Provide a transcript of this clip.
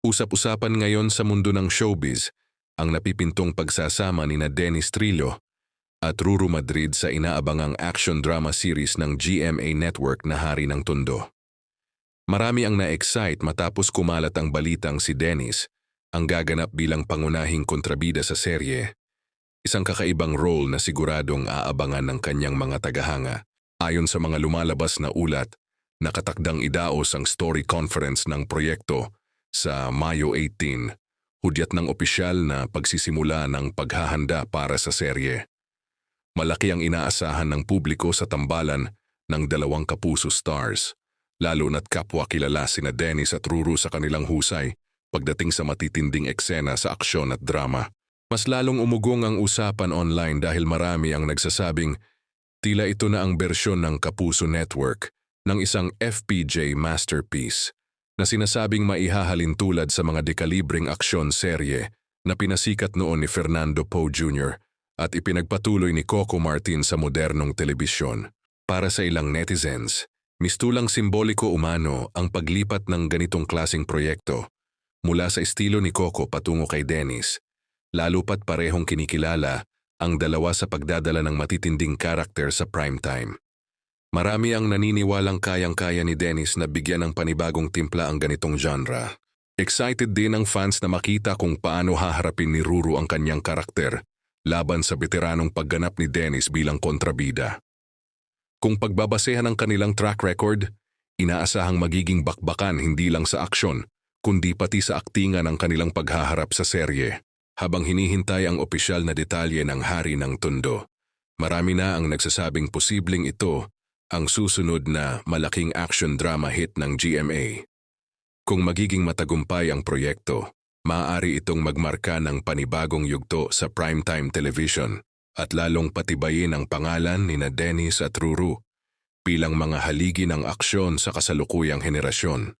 Usap-usapan ngayon sa mundo ng showbiz ang napipintong pagsasama nina Dennis Trillo at Ruru Madrid sa inaabangang action drama series ng GMA Network na Hari ng Tondo. Marami ang na-excite matapos kumalat ang balitang si Dennis ang gaganap bilang pangunahing kontrabida sa serye, isang kakaibang role na siguradong aabangan ng kanyang mga tagahanga. Ayon sa mga lumalabas na ulat, nakatakdang idaos ang story conference ng proyekto sa Mayo 18, hudyat ng opisyal na pagsisimula ng paghahanda para sa serye. Malaki ang inaasahan ng publiko sa tambalan ng dalawang kapuso stars, lalo na't kapwa kilala sina Dennis at Ruru sa kanilang husay pagdating sa matitinding eksena sa aksyon at drama. Mas lalong umugong ang usapan online dahil marami ang nagsasabing tila ito na ang bersyon ng Kapuso Network ng isang FPJ masterpiece na sinasabing maihahalin tulad sa mga dekalibreng aksyon serye na pinasikat noon ni Fernando Poe Jr. at ipinagpatuloy ni Coco Martin sa modernong telebisyon. Para sa ilang netizens, mistulang simboliko umano ang paglipat ng ganitong klaseng proyekto mula sa estilo ni Coco patungo kay Dennis, lalo pat parehong kinikilala ang dalawa sa pagdadala ng matitinding karakter sa primetime. Marami ang naniniwalang kayang-kaya ni Dennis na bigyan ng panibagong timpla ang ganitong genre. Excited din ang fans na makita kung paano haharapin ni Ruru ang kanyang karakter laban sa veteranong pagganap ni Dennis bilang kontrabida. Kung pagbabasehan ang kanilang track record, inaasahang magiging bakbakan hindi lang sa aksyon, kundi pati sa aktingan ng kanilang paghaharap sa serye. Habang hinihintay ang opisyal na detalye ng Hari ng Tondo, marami na ang nagsasabing posibleng ito ang susunod na malaking action drama hit ng GMA. Kung magiging matagumpay ang proyekto, maaari itong magmarka ng panibagong yugto sa primetime television at lalong patibayin ang pangalan nina Dennis at Ruru bilang mga haligi ng aksyon sa kasalukuyang henerasyon.